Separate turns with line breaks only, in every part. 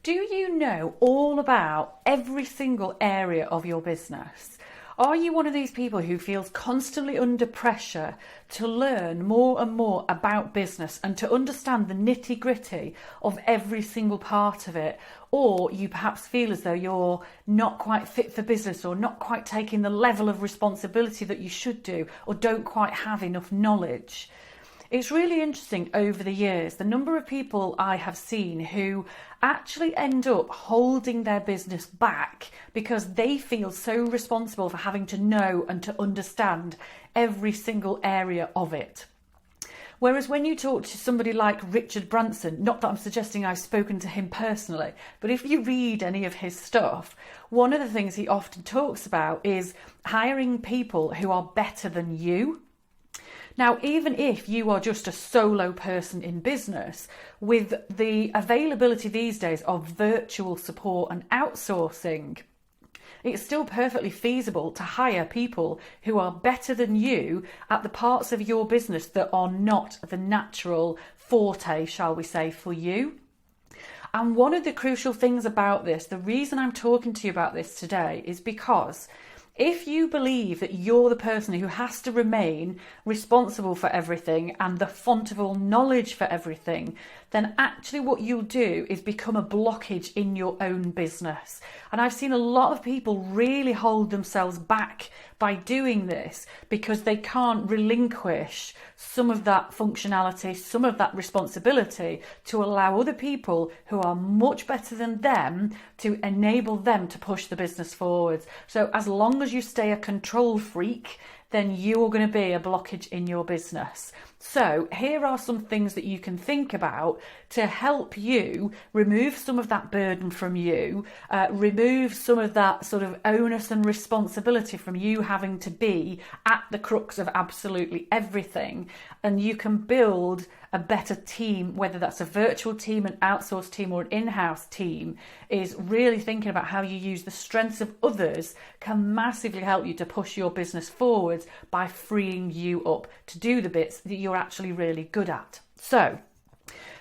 Do you know all about every single area of your business? Are you one of these people who feels constantly under pressure to learn more and more about business and to understand the nitty-gritty of every single part of it? Or you perhaps feel as though you're not quite fit for business or not quite taking the level of responsibility that you should do, or don't quite have enough knowledge? It's really interesting over the years, the number of people I have seen who actually end up holding their business back because they feel so responsible for having to know and to understand every single area of it. Whereas when you talk to somebody like Richard Branson, not that I'm suggesting I've spoken to him personally, but if you read any of his stuff, one of the things he often talks about is hiring people who are better than you. Now, even if you are just a solo person in business, with the availability these days of virtual support and outsourcing, it's still perfectly feasible to hire people who are better than you at the parts of your business that are not the natural forte, shall we say, for you. And one of the crucial things about this, the reason I'm talking to you about this today, is because if you believe that you're the person who has to remain responsible for everything and the font of all knowledge for everything, then actually what you'll do is become a blockage in your own business. And I've seen a lot of people really hold themselves back by doing this because they can't relinquish some of that functionality, some of that responsibility to allow other people who are much better than them to enable them to push the business forwards. So as long as you stay a control freak, then you're going to be a blockage in your business. So here are some things that you can think about to help you remove some of that burden from you, remove some of that sort of onus and responsibility from you having to be at the crux of absolutely everything. And you can build a better team, whether that's a virtual team, an outsourced team, or an in-house team, is really thinking about how you use the strengths of others can massively help you to push your business forwards by freeing you up to do the bits that you're actually really good at. So,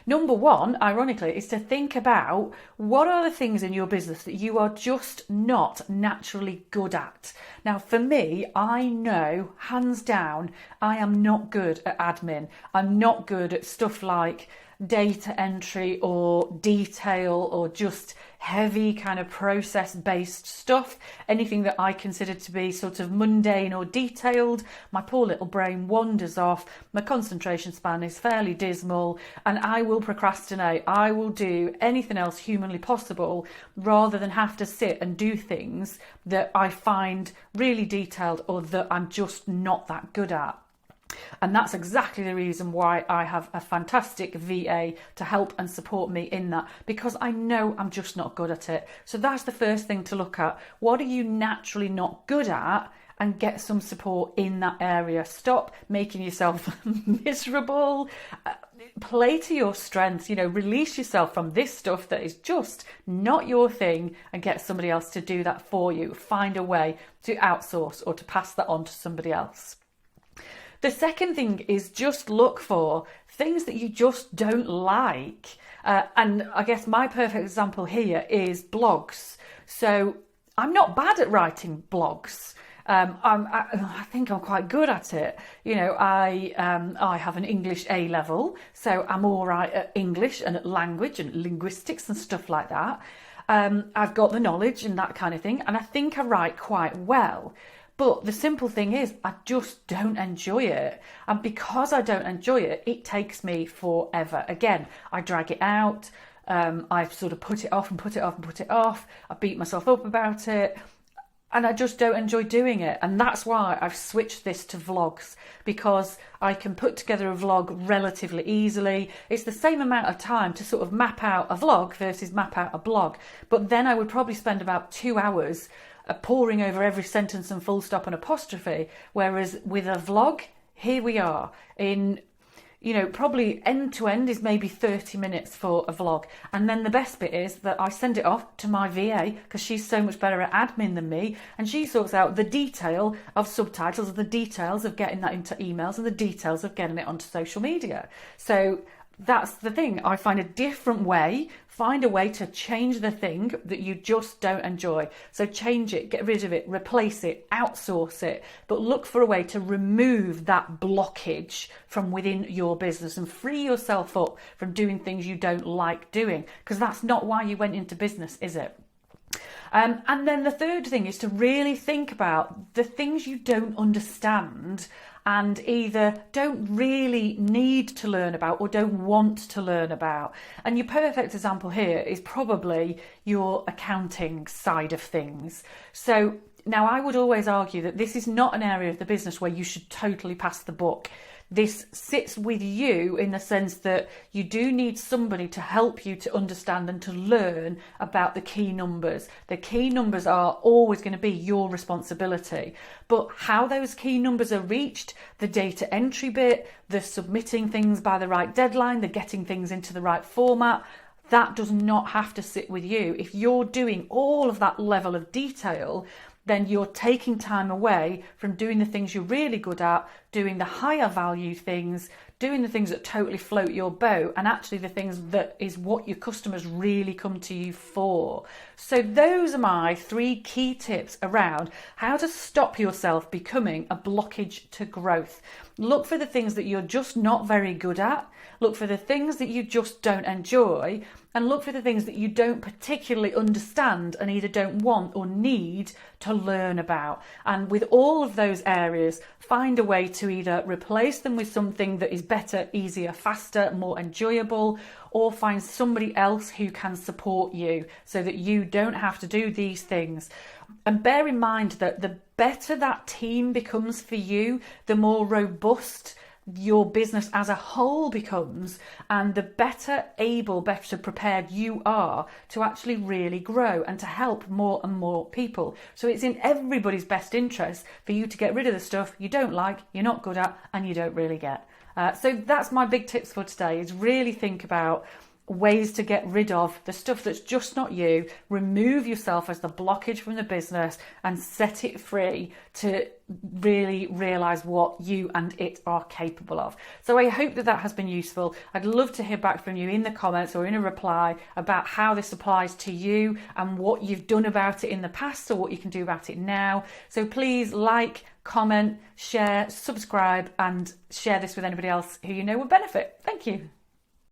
number one, ironically, is to think about what are the things in your business that you are just not naturally good at. Now, for me, I know, hands down, I am not good at admin. I'm not good at stuff like data entry or detail or just heavy kind of process-based stuff. Anything that I consider to be sort of mundane or detailed, my poor little brain wanders off. My concentration span is fairly dismal, and I will procrastinate. I will do anything else humanly possible rather than have to sit and do things that I find really detailed or that I'm just not that good at. And that's exactly the reason why I have a fantastic VA to help and support me in that, because I know I'm just not good at it. So that's the first thing to look at. What are you naturally not good at? And get some support in that area. Stop making yourself miserable. Play to your strengths, release yourself from this stuff that is just not your thing and get somebody else to do that for you. Find a way to outsource or to pass that on to somebody else. The second thing is just look for things that you just don't like. And I guess my perfect example here is blogs. So I'm not bad at writing blogs. I think I'm quite good at it. I have an English A level, so I'm all right at English and at language and linguistics and stuff like that. I've got the knowledge and that kind of thing, and I think I write quite well. But the simple thing is, I just don't enjoy it. And because I don't enjoy it, it takes me forever. Again, I drag it out. I sort of put it off and put it off and put it off. I beat myself up about it. And I just don't enjoy doing it. And that's why I've switched this to vlogs, because I can put together a vlog relatively easily. It's the same amount of time to sort of map out a vlog versus map out a blog. But then I would probably spend about 2 hours poring over every sentence and full stop and apostrophe. Whereas with a vlog, here we are in, probably end to end is maybe 30 minutes for a vlog. And then the best bit is that I send it off to my VA because she's so much better at admin than me. And she sorts out the detail of subtitles, the details of getting that into emails and the details of getting it onto social media. So that's the thing. I find a different way, find a way to change the thing that you just don't enjoy. So change it, get rid of it, replace it, outsource it, but look for a way to remove that blockage from within your business and free yourself up from doing things you don't like doing, because that's not why you went into business, is it? And then the third thing is to really think about the things you don't understand and either don't really need to learn about or don't want to learn about. And your perfect example here is probably your accounting side of things. So now I would always argue that this is not an area of the business where you should totally pass the buck. This sits with you in the sense that you do need somebody to help you to understand and to learn about the key numbers. The key numbers are always going to be your responsibility, but how those key numbers are reached, the data entry bit, the submitting things by the right deadline, the getting things into the right format, that does not have to sit with you. If you're doing all of that level of detail, then you're taking time away from doing the things you're really good at, doing the higher value things, doing the things that totally float your boat, and actually the things that is what your customers really come to you for. So those are my 3 key tips around how to stop yourself becoming a blockage to growth. Look for the things that you're just not very good at, look for the things that you just don't enjoy, and look for the things that you don't particularly understand and either don't want or need to learn about. And with all of those areas, find a way to either replace them with something that is better, easier, faster, more enjoyable, or find somebody else who can support you so that you don't have to do these things. And bear in mind that the better that team becomes for you, the more robust your business as a whole becomes, and the better prepared you are to actually really grow and to help more and more people. So it's in everybody's best interest for you to get rid of the stuff you don't like, you're not good at, and you don't really get. So that's my big tips for today, is really think about ways to get rid of the stuff that's just not you, remove yourself as the blockage from the business, and set it free to really realise what you and it are capable of. So I hope that has been useful. I'd love to hear back from you in the comments or in a reply about how this applies to you and what you've done about it in the past or what you can do about it now. So please like, comment, share, subscribe, and share this with anybody else who you know would benefit. Thank you.